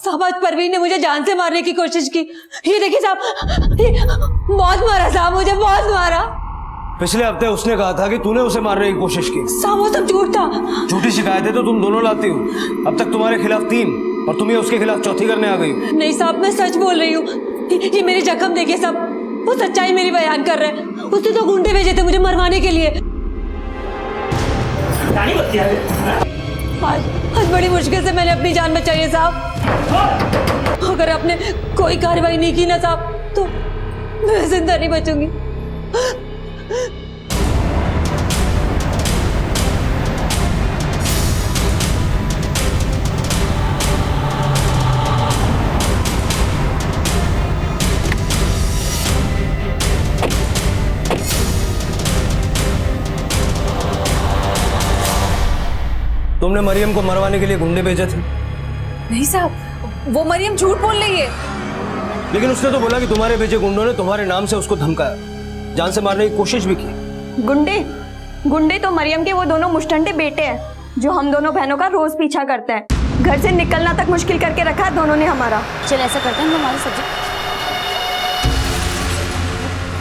साहब आज परवीन ने मुझे जान से मारने की कोशिश की। ये देखिए साहब, ये बहुत मारा साहब, मुझे बहुत मारा। पिछले हफ्ते उसने कहा था कि तूने उसे मारने की कोशिश की। साहब वो सब झूठ था। झूठी शिकायतें तो तुम दोनों लाती हो। अब तक तुम्हारे खिलाफ 3 और तुम ये उसके खिलाफ चौथी करने आ गई हो। नहीं साहब, मैं सच बोल रही हूँ। ये मेरे जख्म देखिए साहब, वो सच्चाई मेरी बयान कर रहे हैं। उसने तो गुंडे भेजे थे मुझे मरवाने के लिए। आज बड़ी मुश्किल से मैंने अपनी जान बचाई है साहब। अगर आपने कोई कार्रवाई नहीं की ना साहब तो मैं जिंदा नहीं बचूंगी। तुमने मरियम को मरवाने के लिए गुंडे भेजे थे? नहीं साहब, वो मरियम झूठ बोल रही है। लेकिन उसने तो बोला कि तुम्हारे भेजे गुंडों ने तुम्हारे नाम से उसको धमकाया, जान से मारने की कोशिश भी की। गुंडे तो मरियम के वो दोनों मुश्तंडे बेटे हैं जो हम दोनों बहनों का रोज पीछा करते हैं। घर से निकलना तक मुश्किल करके रखा है दोनों ने हमारा। चल ऐसा करते हैं, हम हमारे सब्जेक्ट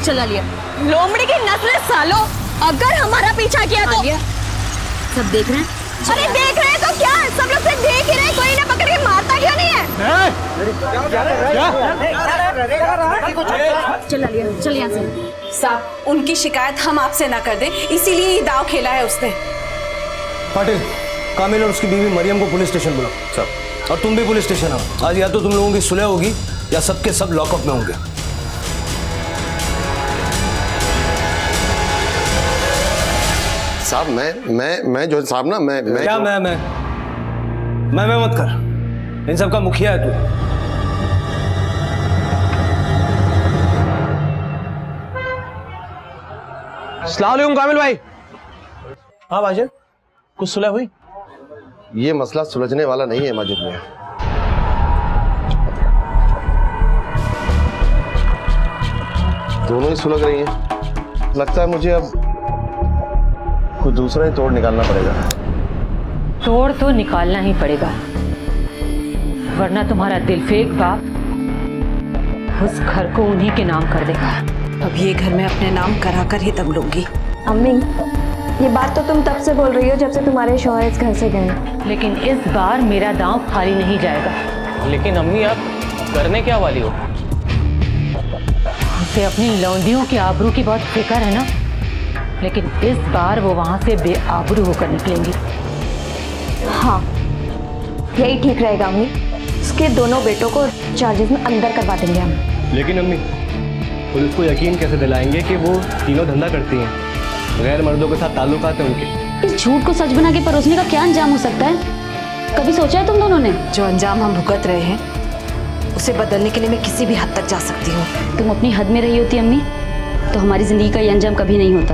चला लिया। लोमड़ी की नस्ल सालो, अगर हमारा पीछा किया तो सब देख रहे हैं। अरे देख रहे हैं तो क्या, सब लोग सिर्फ देख ही रहे हैं, कोई ना पकड़ के मारता क्यों नहीं है? चला लिया, चल यहाँ से। साहब उनकी शिकायत हम आपसे ना कर दें, इसीलिए ये दाव खेला है उसने। पाटिल, कामिल और उसकी बीवी मरियम को पुलिस स्टेशन बुलाओ। सब। और तुम भी पुलिस स्टेशन आओ। आज या तो तुम लोगों की सुलह होगी या सबके सब लॉकअप में होंगे। साहब मैं जो साहब ना मैं क्या मैं मत कर। इन सब का मुखिया है तू। अस्सलाम वालेकुम कामिल भाई। हाँ माजिद, कुछ सुलह हुई? ये मसला सुलझने वाला नहीं है माजिद में। दोनों ही सुलझ रही हैं। लगता है मुझे अब कुछ दूसरा ही तोड़ निकालना पड़ेगा। तोड़ तो निकालना ही पड़ेगा, वरना तुम्हारा दिलफेक बाप उस घर को उन्हीं के नाम कर देगा। अब ये घर में अपने नाम करा कर ही दम लूंगी। अम्मी, ये बात तो तुम तब से बोल रही हो जब से तुम्हारे शौहर इस घर से गए। लेकिन इस बार मेरा दांव खाली नहीं जाएगा। लेकिन अम्मी आप करने क्या वाली हो? उसे अपनी लौंडियों की आबरू की बहुत फिक्र है ना, लेकिन इस बार वो वहां से बेआबरू होकर निकलेंगी। हाँ, यही ठीक रहेगा अम्मी। उसके दोनों बेटों को चार्जेस में अंदर करवा देंगे हम। लेकिन अम्मी, पुलिस को यकीन कैसे दिलाएंगे कि वो तीनों धंधा करती हैं? गैर मर्दों के साथ ताल्लुकात हैं उनके। इस झूठ को सच बना के परोसने का क्या अंजाम हो सकता है? कभी सोचा है तुम दोनों ने? जो अंजाम हम भुगत रहे हैं उसे बदलने के लिए मैं किसी भी हद तक जा सकती हूँ। तुम अपनी हद में रही होती अम्मी तो हमारी जिंदगी का ये अंजाम कभी नहीं होता।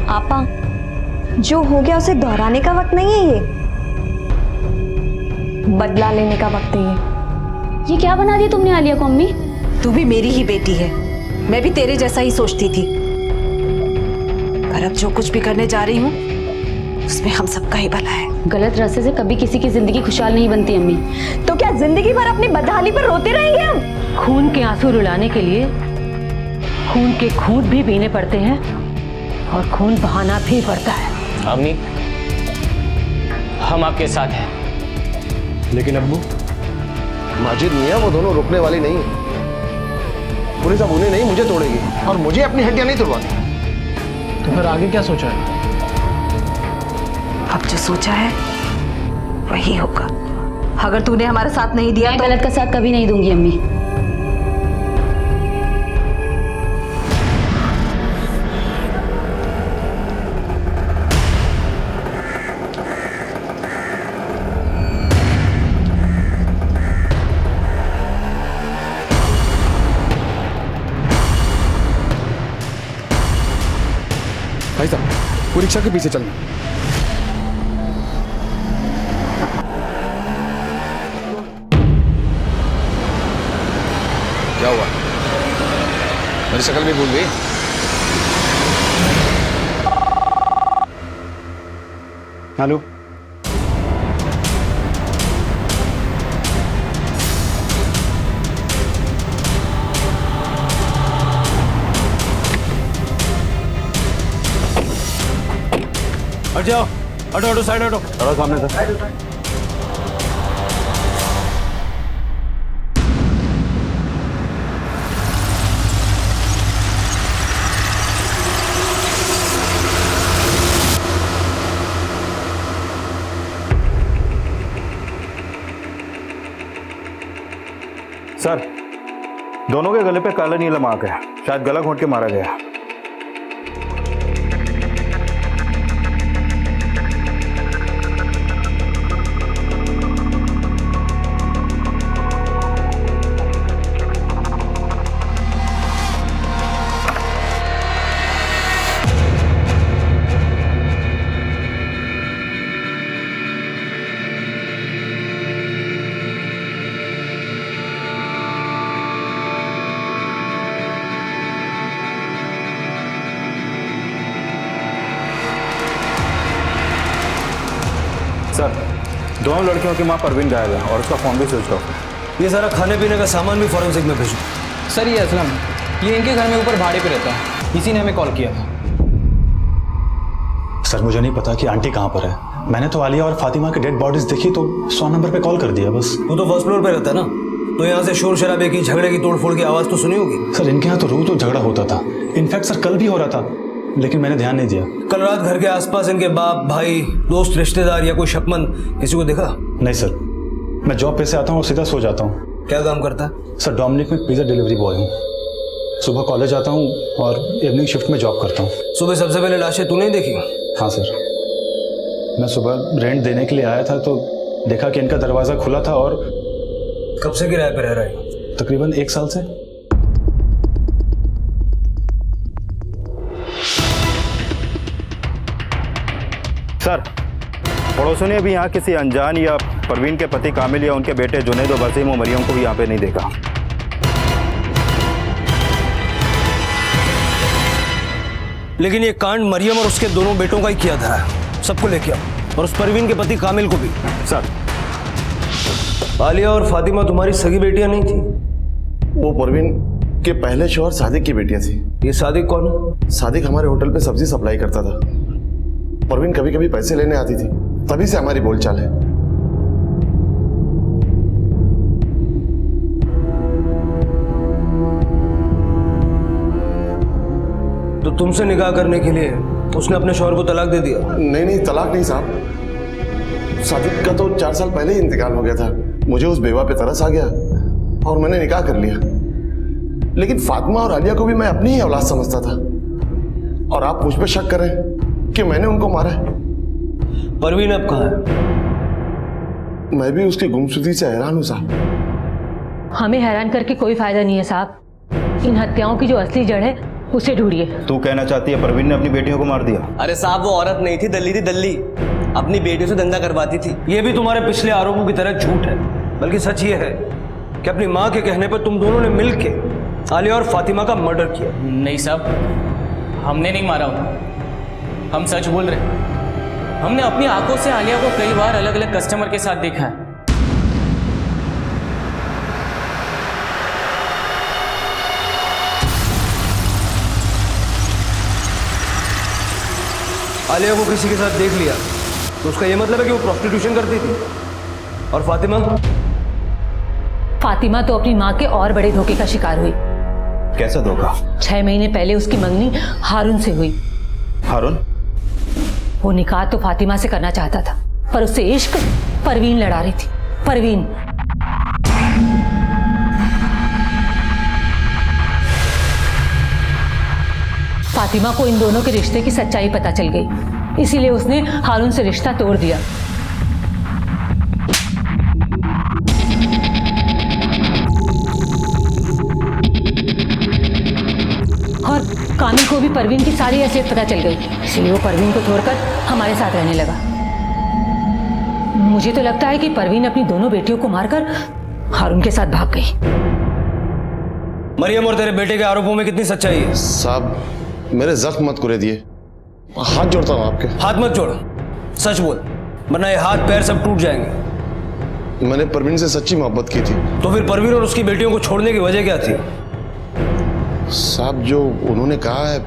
आपा, जो हो गया उसे दोहराने का वक्त नहीं है, ये बदला लेने का वक्त है। ये क्या बना दिया तुमने आलिया को अम्मी? तू भी मेरी ही बेटी है, मैं भी तेरे जैसा ही सोचती थी। पर अब जो कुछ भी करने जा रही हूँ उसमें हम सबका ही भला है। गलत रास्ते से कभी किसी की जिंदगी खुशहाल नहीं बनती अम्मी। तो क्या जिंदगी भर अपनी बदहाली पर रोते रहेंगे हम? खून के आंसू रुलाने के लिए खून के खूंट भी पीने पड़ते हैं और खून बहाना भी पड़ता है। अम्मी, हम आपके साथ हैं। लेकिन अब्बू, माजिद मियां वो दोनों रुकने वाली नहीं है। पुलिस अब उन्हें नहीं मुझे तोड़ेगी और मुझे अपनी हड्डियां नहीं तोड़वानी। तो फिर आगे क्या सोचा है? अब जो सोचा है वही होगा। अगर तूने हमारा साथ नहीं दिया मैं तो गलत का साथ कभी नहीं दूंगी अम्मी। भाई साहब, वो रिक्शा के पीछे चलना। क्या हुआ? मेरी शक्ल भी भूल गई? हेलो, जाओ, हटो हटो, साइड हटो। थोड़ा सामने से। सर, दोनों के गले पे काला नीला मार्क है, शायद गला घोंट के मारा गया। सर, दोनों लड़कियों की मां परवीन गायब है और उसका फोन भी स्विच ऑफ है। ये सारा खाने पीने का सामान भी फॉरेंसिक में भेजो। सर ये असलम, ये इनके घर में ऊपर भाड़े पे रहता है, इसी ने हमें कॉल किया था। सर मुझे नहीं पता कि आंटी कहाँ पर है। मैंने तो आलिया और फातिमा की डेड बॉडीज देखी तो 100 नंबर पे कॉल कर दिया बस। वो तो फर्स्ट फ्लोर पे रहता है ना, तो यहाँ से शोर शराबे की, झगड़े की, तोड़फोड़ की आवाज तो सुनी होगी। सर इनके यहाँ तो रोज तो झगड़ा होता था, इनफैक्ट सर कल भी हो रहा था, लेकिन मैंने ध्यान नहीं दिया। कल रात घर के आसपास इनके बाप, भाई, दोस्त, रिश्तेदार या कोई शक्मंद किसी को देखा? नहीं सर, मैं जॉब पे से आता हूँ और सीधा सो जाता हूँ। क्या काम करता है? सर डोमिनिक में पिज्जा डिलीवरी बॉय हूँ। सुबह कॉलेज आता हूँ और इवनिंग शिफ्ट में जॉब करता हूँ। सुबह सबसे पहले लाशें तूने ही देखी? हाँ सर, मैं सुबह रेंट देने के लिए आया था तो देखा कि इनका दरवाज़ा खुला था। और कब से किराए पे रह रहा है? तकरीबन 1 साल से। सर, पड़ोसियों ने भी यहाँ किसी अनजान या परवीन के पति कामिल या उनके बेटे जुनैद और वसीम और मरियम को भी यहाँ पे नहीं देखा। लेकिन ये कांड मरियम और उसके दोनों बेटों का ही किया धरा है। सबको लेके आओ, और उस परवीन के पति कामिल को भी। सर, आलिया और फातिमा तुम्हारी सगी बेटियां नहीं थी? वो परवीन के पहले शौहर सादिक की बेटियां थी। ये सादिक कौन है? सादिक हमारे होटल पे सब्जी सप्लाई करता था। परवीन कभी कभी पैसे लेने आती थी, तभी से हमारी बोलचाल है। तो तुमसे निकाह करने के लिए उसने अपने शौहर को तलाक दे दिया? नहीं, तलाक नहीं साहब। सादिक का तो 4 साल पहले ही इंतकाल हो गया था। मुझे उस बेवा पे तरस आ गया और मैंने निकाह कर लिया। लेकिन फातिमा और आलिया को भी मैं अपनी ही औलाद समझता था, और आप मुझ पे शक कर रहे हैं कि मैंने उनको मारा है। परवीन अब कहाँ है? मैं भी उसकी गुमशुदगी से हैरान हूं साहब। हमें हैरान करके कोई फायदा नहीं है साहब। इन हत्याओं की जो असली जड़ है उसे ढूंढिए। तू कहना चाहती है परवीन ने अपनी बेटियों को मार दिया? अरे साहब, वो औरत नहीं थी, दल्ली थी, दल्ली। अपनी बेटियों से धंधा करवाती थी। ये भी तुम्हारे पिछले आरोपों की तरह झूठ है। बल्कि सच ये है कि अपनी माँ के कहने पर तुम दोनों ने मिलकर आलिया और फातिमा का मर्डर किया। नहीं साहब, हमने नहीं मारा उन्हें। हम सच बोल रहे हैं। हमने अपनी आंखों से आलिया को कई बार अलग अलग कस्टमर के साथ देखा है। आलिया को किसी के साथ देख लिया तो उसका ये मतलब है कि वो प्रोस्टिट्यूशन करती थी। और फातिमा? फातिमा तो अपनी माँ के और बड़े धोखे का शिकार हुई। कैसा धोखा? 6 महीने पहले उसकी मंगनी हारून से हुई। हारून? वो निकाह तो फातिमा से करना चाहता था, पर उससे इश्क परवीन लड़ा रही थी। परवीन फातिमा को इन दोनों के रिश्ते की सच्चाई पता चल गई, इसीलिए उसने हारून से रिश्ता तोड़ दिया। और कामिल को भी परवीन की सारी हैसियत पता चल गई, इसलिए वो परवीन को छोड़कर हमारे साथ रहने लगा। मुझे तो लगता है कि परवीन अपनी दोनों बेटियों को मारकर हारून के साथ भाग गई। मरियम और तेरे बेटे के आरोपों में कितनी सच्चाई है? साहब, मेरे जख्म मत कुरे दिए, हाथ जोड़ता हूं आपके। हाथ मत जोड़, सच बोल, वरना ये हाथ पैर सब टूट जाएंगे। मैंने परवीन से सच्ची मोहब्बत की थी। तो फिर परवीन और उसकी बेटियों को छोड़ने की वजह क्या थी? साहब, जो उन्होंने कहा है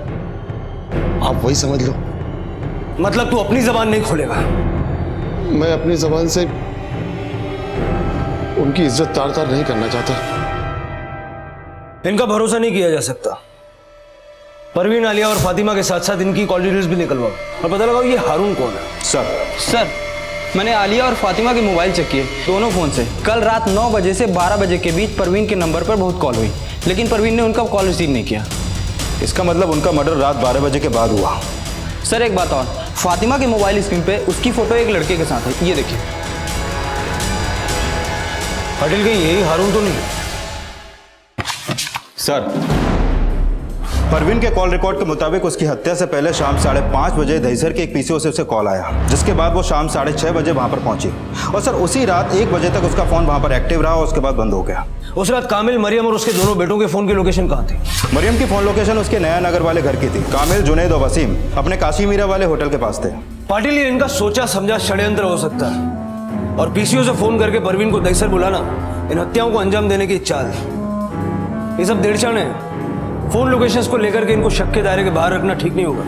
आप वही समझ लो। मतलब तू अपनी जबान नहीं खोलेगा? मैं अपनी जबान से उनकी इज्जत तार तार नहीं करना चाहता। इनका भरोसा नहीं किया जा सकता। परवीन, आलिया और फातिमा के साथ साथ इनकी कॉल डिटेल्स भी निकलवाओ और पता लगाओ ये हारून कौन है। सर मैंने आलिया और फातिमा के मोबाइल चेक किए, दोनों फ़ोन से। कल रात 9 बजे से 12 बजे के बीच परवीन के नंबर पर बहुत कॉल हुई, लेकिन परवीन ने उनका कॉल रिसीव नहीं किया। इसका मतलब उनका मर्डर रात 12 बजे के बाद हुआ। सर एक बात और, फातिमा के मोबाइल स्क्रीन पे उसकी फ़ोटो एक लड़के के साथ है, ये देखिए। पटेल कहीं यही हारून तो नहीं? सर, परवीन के कॉल रिकॉर्ड के मुताबिक उसकी हत्या से पहले शाम 5:30 बजे दहीसर के एक पीसीओ से उसे कॉल आया, जिसके बाद वो शाम 6:30 बजे वहां पर पहुंची। और सर उसी रात 1 बजे तक उसका फोन वहां पर एक्टिव रहा और उसके बाद बंद हो गया। उस रात कामिल, मरियम और उसके दोनों बेटों के फोन की लोकेशन कहाँ थी? मरियम की फोन लोकेशन उसके नया नगर वाले घर की थी। कामिल, जुनैद और वसीम अपने काशी मीरा वाले होटल के पास थे। पाटिल, ये इनका सोचा समझा षड्यंत्र हो सकता है और पीसीओ से फोन करके परवीन को दहीसर बुलाना इन हत्याओं को अंजाम देने की चाल है। ये सब देड़चन है। फोन लोकेशंस को लेकर के इनको शक के दायरे के बाहर रखना ठीक नहीं होगा।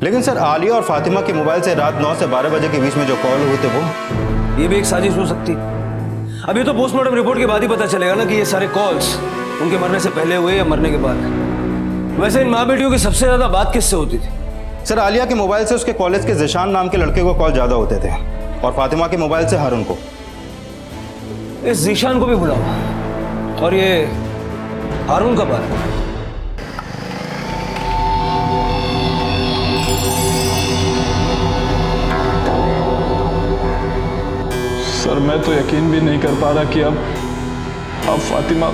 लेकिन सर, आलिया और फातिमा के मोबाइल से रात 9 से 12 बजे के बीच में जो कॉल हुए थे वो, ये भी एक साजिश हो सकती। अब ये तो पोस्टमार्टम रिपोर्ट के बाद ही पता चलेगा ना कि ये सारे कॉल्स उनके मरने से पहले हुए या मरने के बाद। वैसे इन माँ बेटियों की सबसे ज्यादा बात किससे होती थी? सर, आलिया के मोबाइल से उसके कॉलेज के जिशान नाम के लड़के को कॉल ज्यादा होते थे और फातिमा के मोबाइल से हारून को। इस जिशान को भी बुलाओ। और ये हारून कब आया? सर मैं तो यकीन भी नहीं कर पा रहा कि अब फातिमा।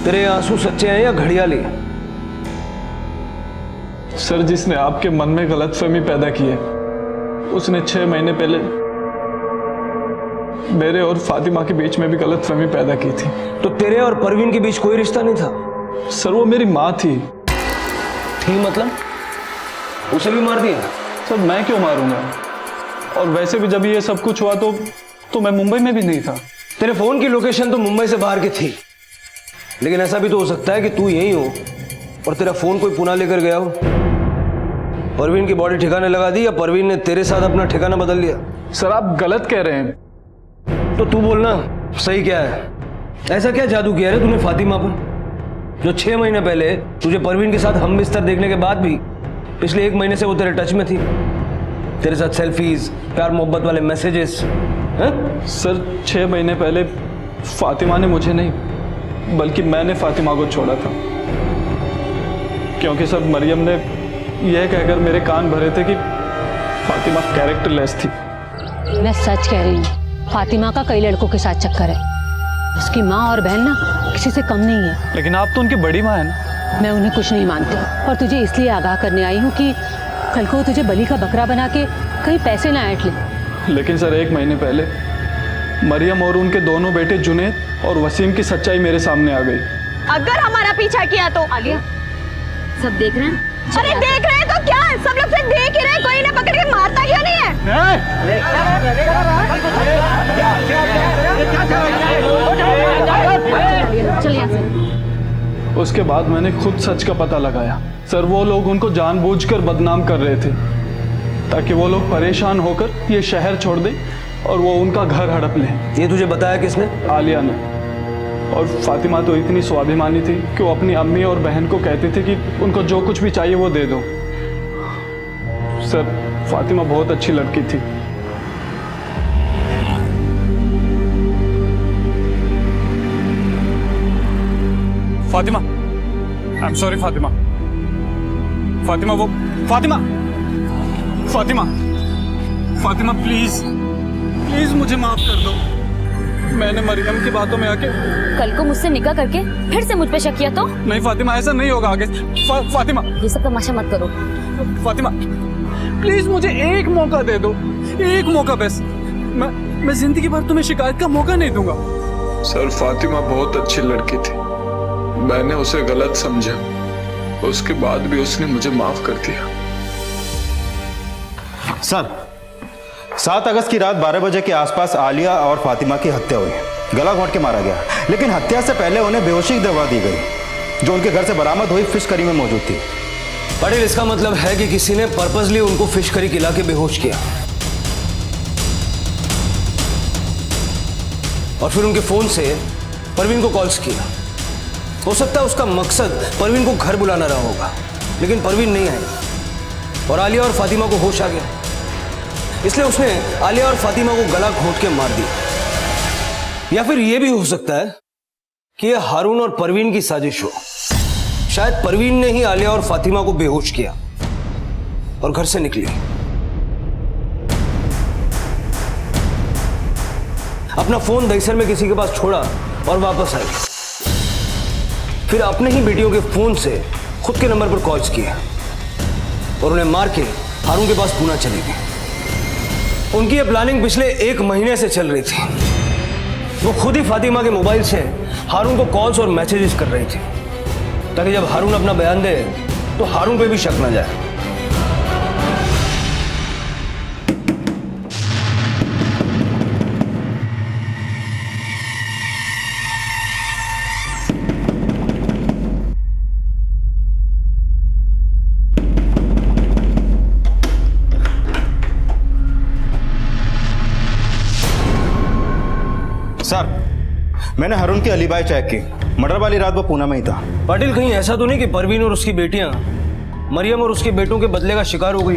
तेरे आंसू सच्चे हैं या घड़ियाली? सर जिसने आपके मन में गलतफहमी पैदा की है उसने 6 महीने पहले मेरे और फातिमा के बीच में भी गलतफहमी पैदा की थी। तो तेरे और परवीन के बीच कोई रिश्ता नहीं था? सर वो मेरी माँ थी। मतलब उसे भी मार दिया? सर मैं क्यों मारूंगा? और वैसे भी जब ये सब कुछ हुआ तो मैं मुंबई में भी नहीं था। तेरे फोन की लोकेशन तो मुंबई से बाहर की थी, लेकिन ऐसा भी तो हो सकता है कि तू यहीं हो और तेरा फोन कोई पुणे लेकर गया हो। परवीन की बॉडी ठिकाने लगा दी या परवीन ने तेरे साथ अपना ठिकाना बदल लिया? सर आप गलत कह रहे हैं। तो तू बोलना सही क्या है? ऐसा क्या जादू किया रे तूने फातिमा पर, जो 6 महीने पहले तुझे परवीन के साथ हम बिस्तर देखने के बाद भी पिछले 1 महीने से वो तेरे टच में थी? तेरे साथ सेल्फीज, प्यार मोहब्बत वाले मैसेजेस। सर 6 महीने पहले फातिमा ने मुझे नहीं बल्कि मैंने फातिमा को छोड़ा था, क्योंकि सर मरियम ने यह कहकर मेरे कान भरे थे कि फातिमा कैरेक्टरलेस थी। मैं सच कह रही हूँ, फातिमा का कई लड़कों के साथ चक्कर है। उसकी माँ और बहन ना किसी से कम नहीं है। लेकिन आप तो उनकी बड़ी माँ है ना। मैं उन्हें कुछ नहीं मानती और तुझे इसलिए आगाह करने आई हूँ कि कल को तुझे बलि का बकरा बना के कहीं पैसे ना ऐंठ ले। लेकिन सर 1 महीने पहले मरियम और उनके दोनों बेटे जुनैद और वसीम की सच्चाई मेरे सामने आ गई। अगर हमारा पीछा किया तो? आलिया सब देख रहे हैं? अरे देख रहे हैं तो क्या है, सब लोग से देख ही रहे हैं, कोई इन्हें पकड़ के मारता क्यों नहीं है? उसके बाद मैंने खुद सच का पता लगाया। सर वो लोग उनको जानबूझकर बदनाम कर रहे थे ताकि वो लोग परेशान होकर ये शहर छोड़ दें और वो उनका घर हड़प लें। ये तुझे बताया किसने? आलिया ने। और फातिमा तो इतनी स्वाभिमानी थी कि वो अपनी अम्मी और बहन को कहती थी कि उनको जो कुछ भी चाहिए वो दे दो। सर फातिमा बहुत अच्छी लड़की थी। Fatima, I am sorry Fatima. Fatima वो फातिमा फातिमा फातिमा प्लीज प्लीज मुझे माफ कर दो। मैंने मरियम की बातों में आके कल को मुझसे निकाह करके फिर से मुझ पे शक किया तो? नहीं फातिमा ऐसा नहीं होगा आगे। फातिमा ये सब तमाशा मत करो। फातिमा प्लीज मुझे एक मौका दे दो, एक मौका बस। मैं जिंदगी भर तुम्हें शिकायत का मौका नहीं दूंगा। सर फातिमा बहुत अच्छी लड़की थी, मैंने उसे गलत समझा, उसके बाद भी उसने मुझे माफ कर दिया। सर 7 अगस्त की रात 12 बजे के आसपास आलिया और फातिमा की हत्या हुई। गला घोंट के मारा गया, लेकिन हत्या से पहले उन्हें बेहोशी की दवा दी गई जो उनके घर से बरामद हुई फिश करी में मौजूद थी। पटेल, इसका मतलब है कि किसी ने पर्पसली उनको फिश करी खिला के बेहोश किया और फिर उनके फोन से परवीन को कॉल्स किया। हो सकता है उसका मकसद परवीन को घर बुलाना रहा होगा, लेकिन परवीन नहीं आई और आलिया और फातिमा को होश आ गया, इसलिए उसने आलिया और फातिमा को गला घोंट के मार दिया। या फिर यह भी हो सकता है कि यह हारून और परवीन की साजिश हो। शायद परवीन ने ही आलिया और फातिमा को बेहोश किया और घर से निकली, अपना फोन दहीसर में किसी के पास छोड़ा और वापस आई, फिर अपने ही बेटियों के फोन से खुद के नंबर पर कॉल्स किया और उन्हें मार के हारून के पास पूना चली गई। उनकी यह प्लानिंग पिछले 1 महीने से चल रही थी। वो खुद ही फातिमा के मोबाइल से हारून को कॉल्स और मैसेजेस कर रही थी, ताकि जब हारून अपना बयान दे तो हारून पे भी शक न जाए। सर, मैंने हारून की अलीबाई चेक की। मर्डर वाली रात वो पूना में ही था। पाटिल, कहीं ऐसा तो नहीं कि परवीन और उसकी बेटियां मरियम और उसके बेटों के बदले का शिकार हो गई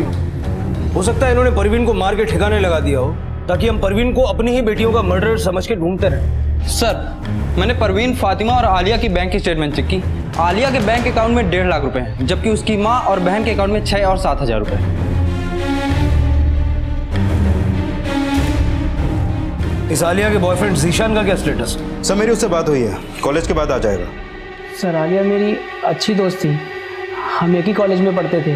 हो सकता है इन्होंने परवीन को मार के ठिकाने लगा दिया हो, ताकि हम परवीन को अपनी ही बेटियों का मर्डर समझ के ढूंढते रहे। सर, मैंने परवीन, फातिमा और आलिया की बैंक की स्टेटमेंट चेक की। आलिया के बैंक अकाउंट में 1.5 लाख रुपए हैं, जबकि उसकी माँ और बहन के अकाउंट में 6 और 7 हजार रुपए। इस आलिया के बॉयफ्रेंड जीशान का क्या स्टेटस? सर, मेरी उससे बात हुई है, कॉलेज के बाद आ जाएगा। सर, आलिया मेरी अच्छी दोस्त थी, हम एक ही कॉलेज में पढ़ते थे,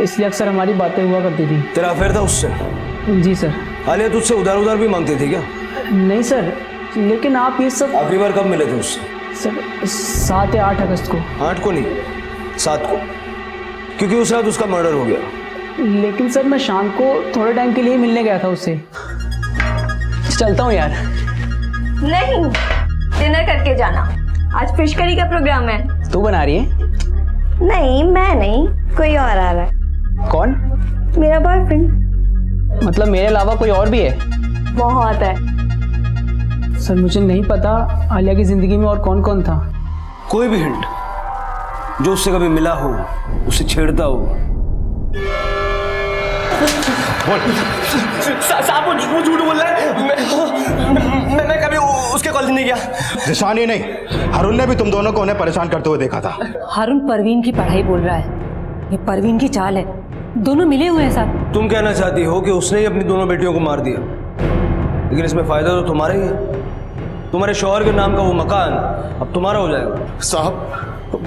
इसलिए अक्सर हमारी बातें हुआ करती थी। तेरा अफेयर था उससे? जी सर। आलिया तुझसे उधार भी मांगती थी क्या? नहीं सर, लेकिन आप ये सब। आखिरी बार कब मिले थे उससे? सर, 7 या 8 अगस्त को। 8 को नहीं, 7 को, क्योंकि उस रात उसका मर्डर हो गया। लेकिन सर, मैं शाम को थोड़े टाइम के लिए मिलने गया था उससे। चलता हूँ यार। नहीं, डिनर करके जाना, आज फिश करी का प्रोग्राम है। तू बना रही है? नहीं, मैं नहीं, कोई और आ रहा है। कौन? मेरा बॉयफ्रेंड। मतलब मेरे अलावा कोई और भी है? बहुत है सर। मुझे नहीं पता आलिया की जिंदगी में और कौन कौन था। कोई भी हिंट जो उससे कभी मिला हो, उसे छेड़ता हो। साहब, वो झूठ बोल रहा है। मैं कभी उसके कॉलेज नहीं गया। जिशान ही नहीं, हारून ने भी तुम दोनों को उन्हें परेशान करते हुए देखा था। हारून परवीन की पढ़ाई बोल रहा है, ये परवीन की चाल है, दोनों मिले हुए हैं साहब। तुम कहना चाहती हो कि उसने ही अपनी दोनों बेटियों को मार दिया, लेकिन इसमें फायदा तो तुम्हारा ही है। तुम्हारे शौहर के नाम का वो मकान अब तुम्हारा हो जाएगा। साहब,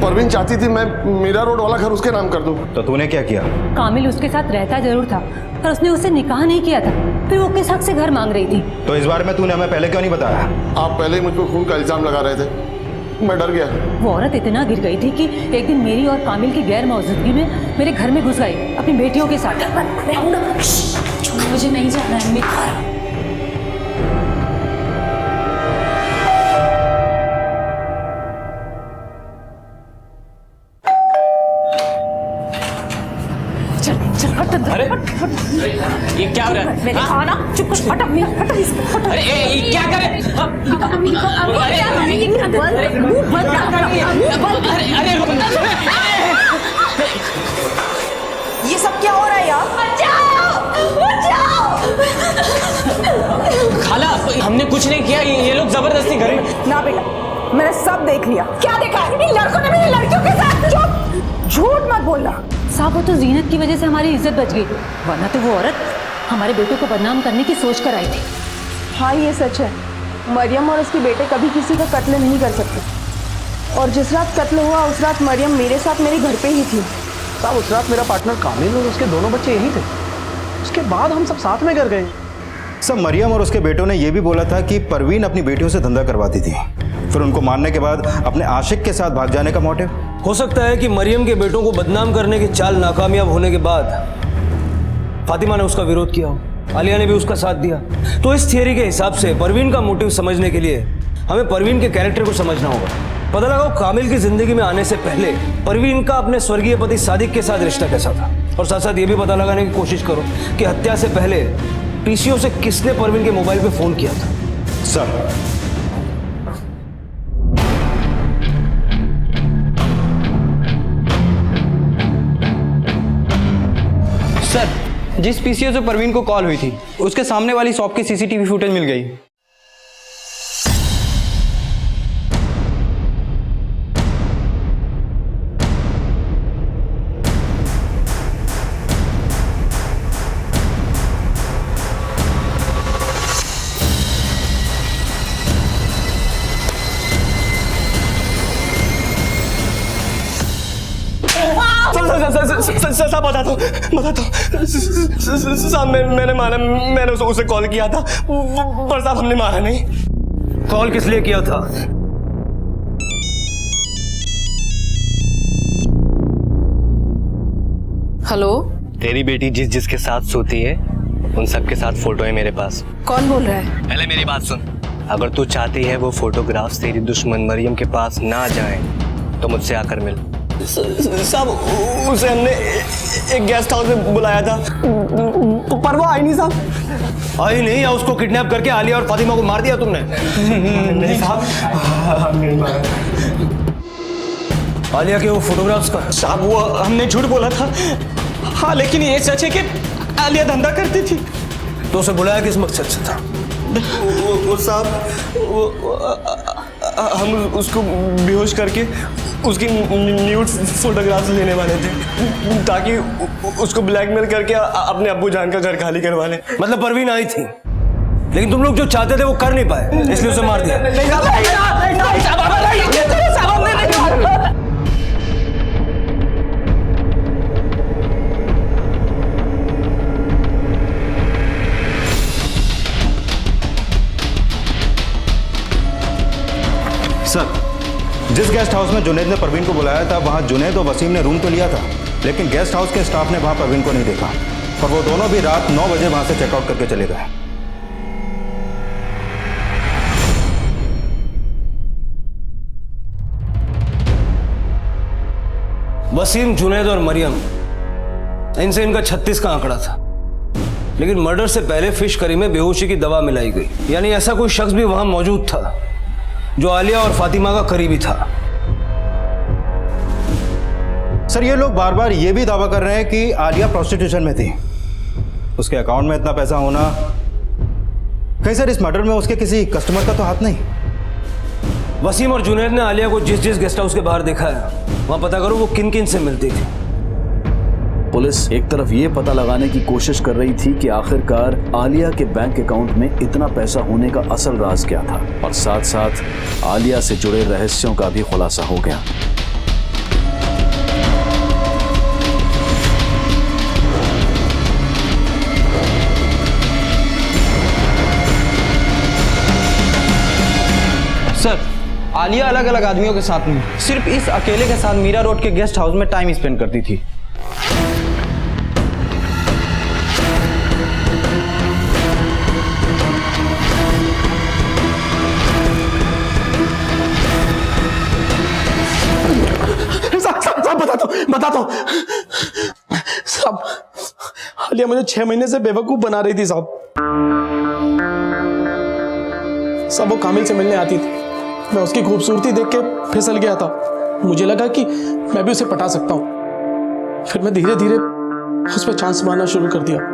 परवीन चाहती थी मैं मीरा रोड वाला घर उसके नाम कर दूं। तो तूने क्या किया? कामिल उसके साथ रहता जरूर था, पर उसने उससे निकाह नहीं किया था, फिर वो किस हक से घर मांग रही थी। तो इस बारे में तूने हमें पहले क्यों नहीं बताया? आप पहले ही मुझ पर खून का इल्जाम लगा रहे थे, मैं डर गया। वो औरत इतना गिर गई थी कि एक दिन मेरी और कामिल की गैर मौजूदगी में मेरे घर में घुस गई अपनी बेटियों के साथ। मुझे नहीं जाना है। अरे ये क्या हो रहा है? मैंने कहा ना, चुप कर, हटा इसको, हटा। अरे ये क्या कर रहे? ये सब क्या हो रहा है यार? खाला, हमने कुछ नहीं किया, ये लोग जबरदस्ती घर में। ना बेटा, मैंने सब देख लिया। क्या देखा है? इन लड़कों ने मेरी लड़कियों के साथ। चुप, झूठ मत बोलना। साहब, वो तो जीनत की वजह से हमारी इज्जत बच गई, वरना तो वो औरत हमारे बेटों को बदनाम करने की सोच कर आई थी। हाँ, ये सच है। मरियम और उसके बेटे कभी किसी का कत्ल नहीं कर सकते, और जिस रात कत्ल हुआ उस रात मरियम मेरे साथ मेरे घर पे ही थी। साहब, उस रात मेरा पार्टनर कामिल और उसके दोनों बच्चे यही थे, उसके बाद हम सब साथ में घर गए। सब मरियम और उसके बेटों ने यह भी बोला था कि परवीन अपनी बेटियों से धंधा करवाती थी, फिर उनको मारने के बाद अपने आशिक के साथ भाग जाने का मोटिव। हो सकता है कि मरियम के बेटों को बदनाम करने की चाल नाकामयाब होने के बाद फातिमा ने उसका विरोध किया हो, आलिया ने भी उसका साथ दिया। तो इस थियरी के हिसाब से परवीन का मोटिव समझने के लिए हमें परवीन के कैरेक्टर को समझना होगा। पता लगाओ कामिल की जिंदगी में आने से पहले परवीन का अपने स्वर्गीय पति सादिक के साथ रिश्ता कैसा था, और साथ साथ ये भी पता लगाने की कोशिश करो कि हत्या से पहले पीसीओ से किसने परवीन के मोबाइल पे फोन किया था। सर, जिस पीसीओ से परवीन को कॉल हुई थी उसके सामने वाली शॉप की सीसीटीवी फुटेज मिल गई। साहब बताता हूँ साहब, मैंने उसे कॉल किया था, पर साहब हमने मारा नहीं। कॉल किस लिए किया था? हेलो, तेरी बेटी जिसके साथ सोती है उन सब के साथ फोटो है मेरे पास। कौन बोल रहा है? पहले मेरी बात सुन। अगर तू चाहती है वो फोटोग्राफ्स तेरी दुश्मन मरियम के पास ना जाएं, तो मुझसे आकर मिल। साहब, उसे हमने एक गेस्ट हाउस में बुलाया था, पर वो आई नहीं साहब। आई नहीं, या उसको किडनैप करके आलिया और फातिमा को मार दिया तुमने? नहीं साहब, हमने मारा। आलिया के वो फोटोग्राफ्स का? साहब वो हमने झूठ बोला था। हाँ, लेकिन ये सच है कि आलिया धंधा करती थी। तो उसे बुलाया किस मकसद से था? वो साहब, हम उसको बेहोश करके उसकी न्यूड फोटोग्राफ्स लेने वाले थे, ताकि उसको ब्लैकमेल करके अपने अब्बू जान का घर खाली करवा ले। मतलब परवीन आई थी, लेकिन तुम लोग जो चाहते थे वो कर नहीं पाए, इसलिए उसे मार दिया। सर, जिस गेस्ट हाउस में जुनैद ने परवीन को बुलाया था वहां जुनैद और वसीम ने रूम तो लिया था, लेकिन गेस्ट हाउस के स्टाफ ने वहां परवीन को नहीं देखा, और वो दोनों भी रात 9 बजे वहां से चेकआउट करके चले गए। वसीम, जुनैद और मरियम, इनसे इनका 36 का आंकड़ा था, लेकिन मर्डर से पहले फिश करी में बेहोशी की दवा मिलाई गई। यानी ऐसा कोई शख्स भी वहां मौजूद था जो आलिया और फातिमा का करीबी था। सर, ये लोग बार बार ये भी दावा कर रहे हैं कि आलिया प्रोस्टिट्यूशन में थी। उसके अकाउंट में इतना पैसा होना, कहीं सर इस मर्डर में उसके किसी कस्टमर का तो हाथ नहीं? वसीम और जुनैद ने आलिया को जिस गेस्ट हाउस के बाहर देखा है, वहां पता करो वो किन किन से मिलती थी। पुलिस एक तरफ ये पता लगाने की कोशिश कर रही थी कि आखिरकार आलिया के बैंक अकाउंट में इतना पैसा होने का असल राज क्या था, और साथ साथ आलिया से जुड़े रहस्यों का भी खुलासा हो गया। सर, आलिया अलग अलग आदमियों के साथ नहीं, सिर्फ इस अकेले के साथ मीरा रोड के गेस्ट हाउस में टाइम स्पेंड करती थी। बताता हूँ साहब, आलिया मुझे 6 महीने से बेवकूफ बना रही थी साहब। सब वो कामिल से मिलने आती थी, मैं उसकी खूबसूरती देख के फिसल गया था। मुझे लगा कि मैं भी उसे पटा सकता हूँ। फिर मैं धीरे धीरे उस पर चांस मारना शुरू कर दिया।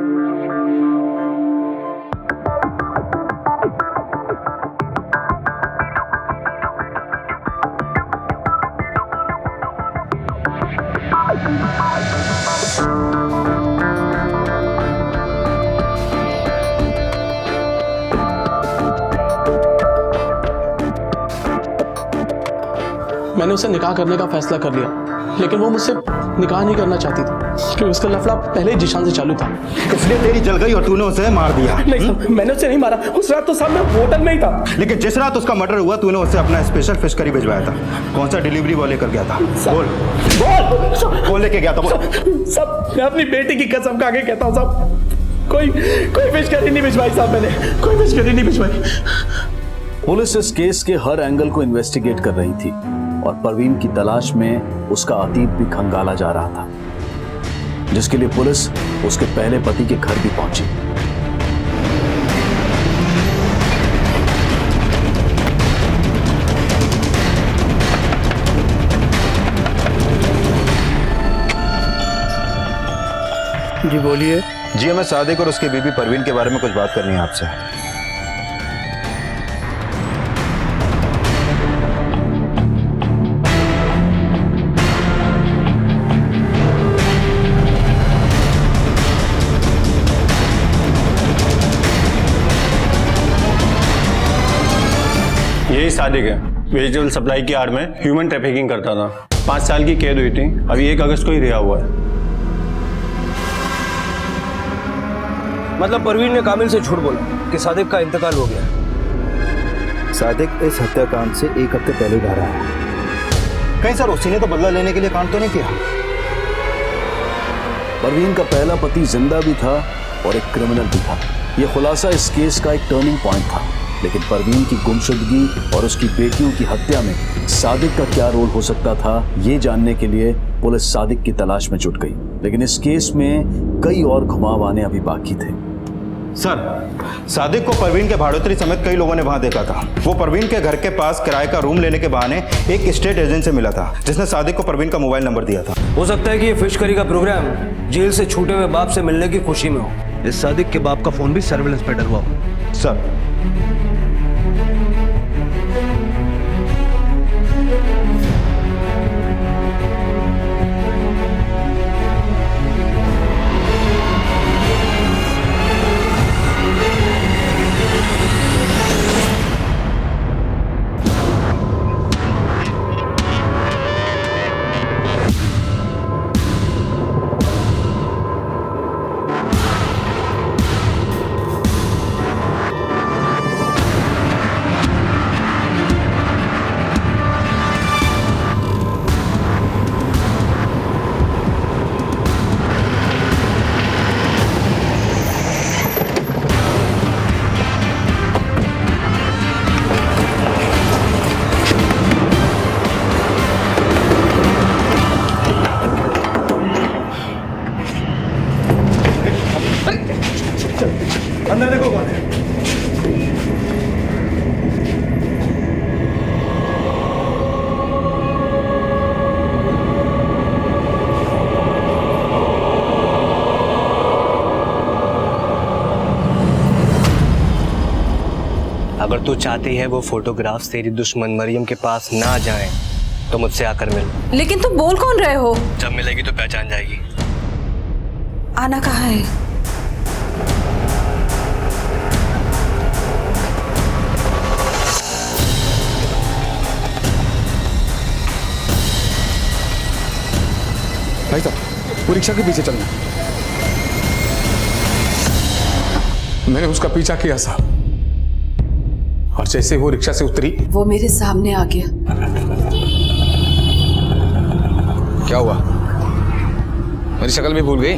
मैंने उसे निकाह करने का फैसला कर लिया, लेकिन वो मुझसे निकाह नहीं करना चाहती थी, क्योंकि उसका लफड़ा पहले ही जिशान से चालू था। इसलिए तेरी जल गई और तूने उसे मार दिया। नहीं, मैंने उसे नहीं मारा। उस रात तो साहब मैं होटल में ही था। लेकिन जिस रात उसका मर्डर हुआ तूने उसे अपना स्पेशल फिश करी भिजवाया था। कौन सा डिलीवरी बॉय लेकर गया था? बोल। कौन लेके गया था? सब मैं अपनी बेटी की कसम खा के कहता हूँ साहब, कोई फिश करी नहीं भिजवाई साहब, मैंने कोई फिश करी नहीं भिजवाई। पुलिस इस केस के हर एंगल को इन्वेस्टिगेट कर रही थी और परवीन की तलाश में उसका अतीत भी खंगाला जा रहा था, जिसके लिए पुलिस उसके पहले पति के घर भी पहुंची। जी बोलिए। जी हमें सादिक और उसकी बीबी परवीन के बारे में कुछ बात करनी है आपसे। यही सादिक है, वेजिटेबल सप्लाई की आड़ में ह्यूमन ट्रैफिकिंग करता था। 5 साल की कैद हुई थी, अभी 1 अगस्त को ही रिहा हुआ है। मतलब परवीन ने कामिल से झूठ बोला कि सादिक का इंतकाल हो गया। सादिक इस हत्याकांड से 1 हफ्ते पहले घर आया। कहीं सर उसी ने तो बदला लेने के लिए कांड तो नहीं किया? परवीन का पहला पति जिंदा भी था और एक क्रिमिनल भी था। यह खुलासा इस केस का एक टर्निंग पॉइंट था। लेकिन परवीन की गुमशुदगी और उसकी बेटियों की हत्या में सादिक का क्या रोल हो सकता था, ये जानने के लिए पुलिस सादिक की तलाश में जुट गई। लेकिन इस केस में कई और घुमाव आने अभी बाकी थे। सर, सादिक को परवीन के भाड़ोतरी समेत कई लोगों ने वहां देखा था। वो परवीन के घर के पास किराए का रूम लेने के बहाने एक स्टेट एजेंट से मिला था, जिसने सादिक को परवीन का मोबाइल नंबर दिया था। हो सकता है कि ये फिश करी का प्रोग्राम जेल से छूटे हुए बाप से मिलने की खुशी में हो। इस सादिक के बाप का फोन भी सर्विलेंस पे डलवा हो। सर, अंदर देखो कौन है। अगर तू चाहती है वो फोटोग्राफ्स तेरी दुश्मन मरियम के पास ना जाएं, तो मुझसे आकर मिल। लेकिन तुम बोल कौन रहे हो? जब मिलेगी तो पहचान जाएगी। आना कहाँ है? भाई साहब, वो रिक्शा के पीछे चलना। मैंने उसका पीछा किया साहब, और जैसे वो रिक्शा से उतरी, वो मेरे सामने आ गया। क्या हुआ? मेरी शक्ल भी भूल गई?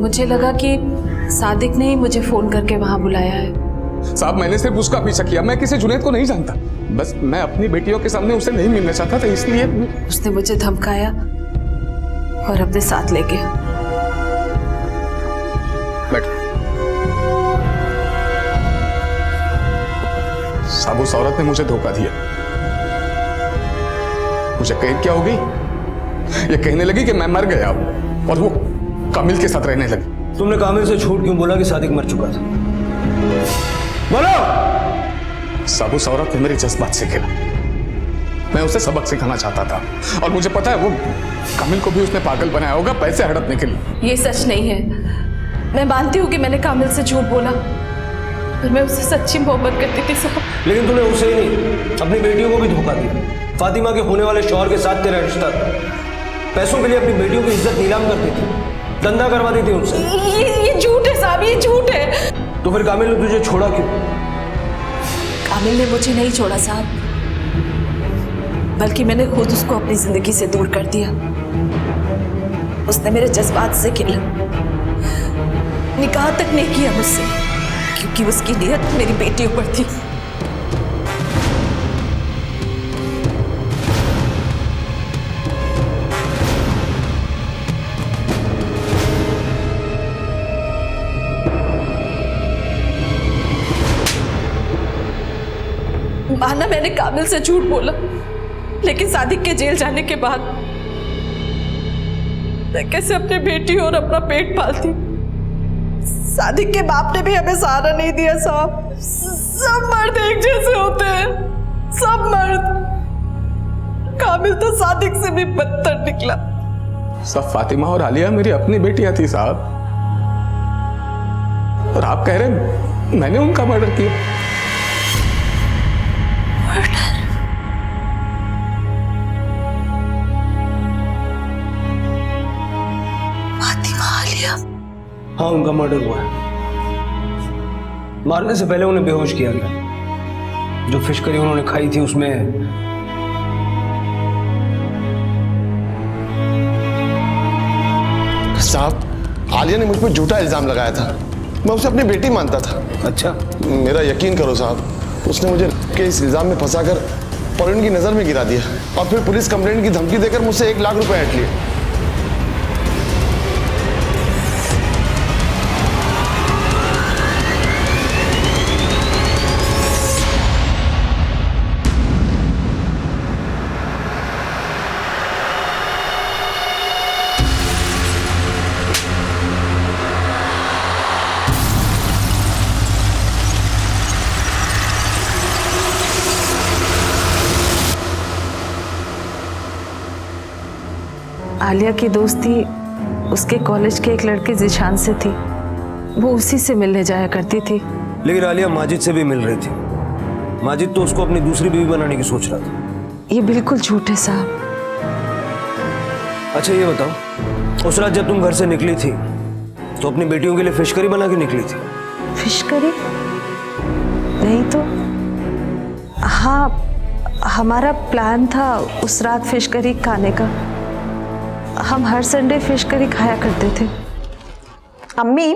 मुझे लगा कि सादिक ने ही मुझे फोन करके वहां बुलाया है। साहब, मैंने सिर्फ उसका पीछा किया। मैं किसी जुनैद को नहीं जानता। बस मैं अपनी बेटियों के सामने उसे नहीं मिलना चाहता था, इसलिए उसने मुझे धमकाया और अपने साथ ले गया। बैठ। साहब, उस औरत ने मुझे धोखा दिया। मुझे कैद क्या हो गई? ये कहने लगी कि मैं मर गया और वो कामिल के साथ रहने लगी। तुमने कामिल से झूठ क्यों बोला कि सादिक मर चुका था? बोलो। साहब, उस औरत ने मेरे जज्बात से खेला। मैं उसे सबक सिखाना चाहता था, और मुझे पता है वो कामिल को भी उसने पागल बनाया होगा पैसे हड़पने के लिए। ये सच नहीं है। मैं मानती हूँ कि मैंने कामिल से झूठ बोला, पर मैं उससे सच्ची मोहब्बत करती थी साहब। लेकिन तूने उसे ही नहीं, अपनी बेटियों को भी धोखा दिया। फातिमा के होने वाले शौहर के साथ तेरा रिश्ता था। पैसों के लिए अपनी बेटियों की इज्जत नीलाम करती थी, धंधा करवा दी थी उनसे। ये झूठ है साहब, ये झूठ है। तो फिर कामिल ने तुझे छोड़ा क्यों? कामिल ने मुझे नहीं छोड़ा साहब, बल्कि मैंने खुद उसको अपनी जिंदगी से दूर कर दिया। उसने मेरे जज्बात से खेला, निकाह तक नहीं किया मुझसे, क्योंकि उसकी नियत मेरी बेटियों पर थी। माना मैंने कामिल से झूठ बोला, लेकिन सादिक के जेल जाने के बाद मैं कैसे अपनी बेटी और अपना पेट पालती। सादिक के बाप ने भी हमें सहारा नहीं दिया साहब। सब मर्द एक जैसे होते हैं, सब मर्द। कामिल तो सादिक से भी बदतर निकला। सब फातिमा और आलिया मेरी अपनी बेटियां थी साहब, और आप कह रहे हैं मैंने उनका मर्डर किया। फातिमा आलिया? हाँ, उनका मर्डर हुआ है। मारने से पहले उन्हें बेहोश किया गया। जो फिश करी उन्होंने खाई थी उसमें साहब, आलिया ने मुझ पर झूठा इल्जाम लगाया था। मैं उसे अपनी बेटी मानता था। अच्छा? मेरा यकीन करो साहब, उसने मुझे के इस इल्जाम में फंसाकर परवीन की नजर में गिरा दिया और फिर पुलिस कंप्लेंट की धमकी देकर मुझसे 1 लाख रुपए ऐंठ लिए। आलिया की दोस्ती उसके कॉलेज के एक लड़के जिशान से थी। वो उसी से मिलने जाया करती थी। लेकिन आलिया माजिद से भी मिल रही थी। माजिद तो उसको अपनी दूसरी बीवी बनाने की सोच रहा था। ये बिल्कुल झूठ है साहब। अच्छा ये बताओ, उस रात जब तुम घर से निकली थी तो अपनी बेटियों के लिए फिश करी बना के निकली थी? Fish curry? नहीं तो। हाँ, हमारा प्लान था उस रात फिश करी खाने का। हम हर संडे फिश करी खाया करते थे। अम्मी,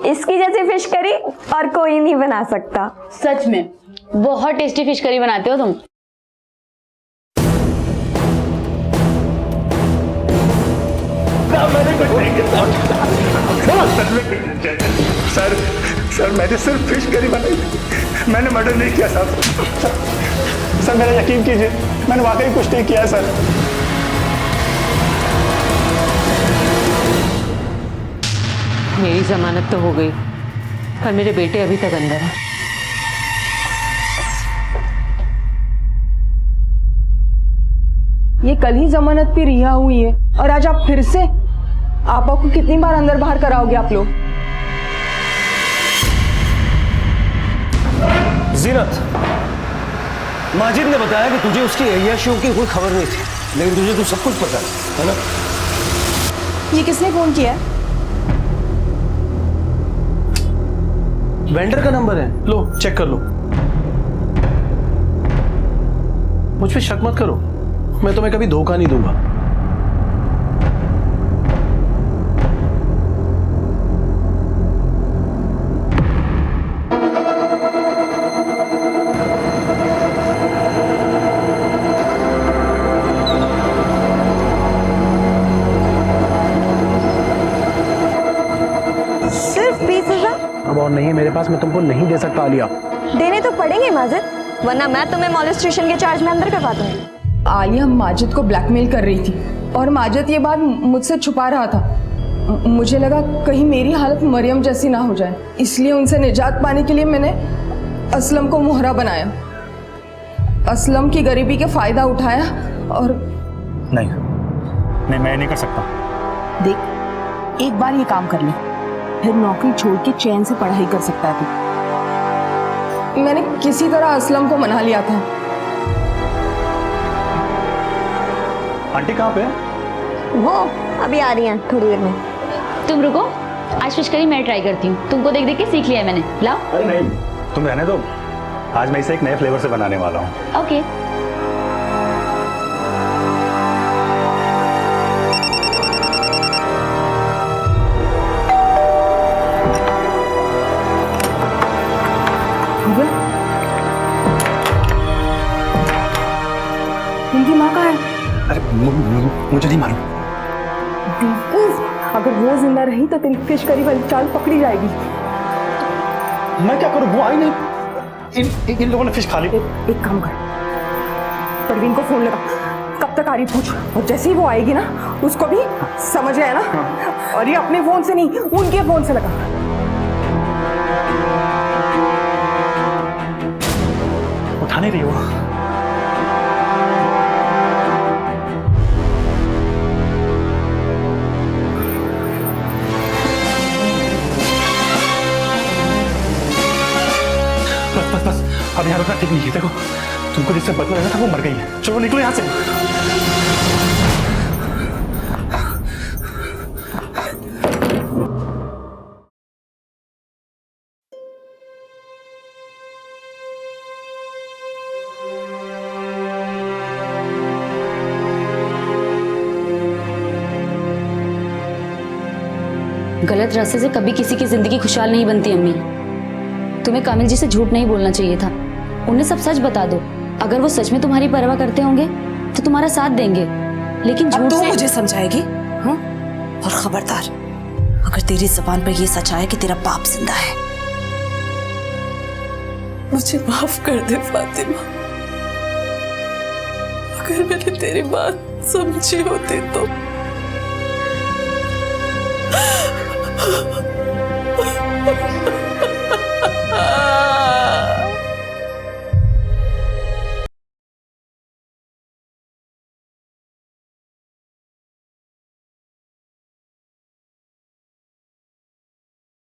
इसकी जैसी फिश करी और कोई नहीं बना सकता। सच में बहुत टेस्टी फिश करी बनाते हो तुम। सर मैंने सिर्फ फिश करी बनाई थी, मैंने मर्डर नहीं किया सर। सर मेरा यकीन कीजिए, मैंने वाकई कुछ नहीं किया सर। मेरी जमानत तो हो गई, पर मेरे बेटे अभी तक अंदर हैं। ये कल ही जमानत पे रिहा हुई है और आज आप फिर से? आपा को कितनी बार अंदर बाहर कराओगे आप लोग? जीनत, माजिद ने बताया कि तुझे उसकी अय्याशियों की कोई खबर नहीं थी, लेकिन तुझे तो सब कुछ पता है ना? ये किसने फोन किया है? वेंडर का नंबर है। लो चेक कर लो। मुझ पे शक मत करो, मैं तुम्हें कभी धोखा नहीं दूंगा। सिर्फ 20,000? अब और नहीं है मेरे पास, मैं तुमको नहीं दे सकता आलिया। देने तो पड़ेंगे माजिद, वरना मैं तुम्हें मॉलेस्टेशन के चार्ज में अंदर करवा दूंगी। आलिया माजिद को ब्लैकमेल कर रही थी और माजिद ये बात मुझसे छुपा रहा था। मुझे लगा कहीं मेरी हालत मरियम जैसी ना हो जाए, इसलिए उनसे निजात पाने के लिए मैंने असलम को मोहरा बनाया। असलम की गरीबी के फायदा उठाया और नहीं, मैं नहीं कर सकता। देख, एक बार ये काम कर ले, फिर नौकरी छोड़ के चैन से पढ़ाई कर सकता है तू। मैंने किसी तरह असलम को मना लिया था। आंटी कहाँ पे? वो अभी आ रही हैं थोड़ी देर में। तुम रुको, आज फिश करी मैं ट्राई करती हूँ। तुमको देख देख के सीख लिया है मैंने। लाओ। अरे नहीं, तुम रहने दो, आज मैं इसे एक नए फ्लेवर से बनाने वाला हूँ। ओके। इनकी माँ कहाँ है? अरे मुझे नहीं मालूम। अगर वो जिंदा रही तो तेरी फिश करी वाली चाल पकड़ी जाएगी। मैं क्या करूं, वो आई नहीं। इन लोगों ने फिश खा ली। एक काम कर, परवीन को फोन लगा, कब तक आ रही पूछ, और जैसे ही वो आएगी ना उसको भी समझ गया ना। और ये अपने फोन से नहीं, उनके फोन से लगा। उठा नहीं रही वो। बस अब यहाँ रुकना ठीक नहीं है। देखो तुमको जिससे बदला लेना था वो मर गई है। चलो निकलो यहाँ से। गलत रास्ते से कभी किसी की जिंदगी खुशहाल नहीं बनती अम्मी। तुम्हें कामिल जी से झूठ नहीं बोलना चाहिए था, उन्हें सब सच बता दो। अगर वो सच में तुम्हारी परवाह करते होंगे तो तुम्हारा साथ देंगे, लेकिन झूठ से मुझे समझाएगी। हाँ? और खबरदार, अगर तेरी जबान पर ये सच आया कि तेरा बाप जिंदा है, मुझे माफ कर दे फातिमा। अगर मैंने तेरी बात समझी होती तो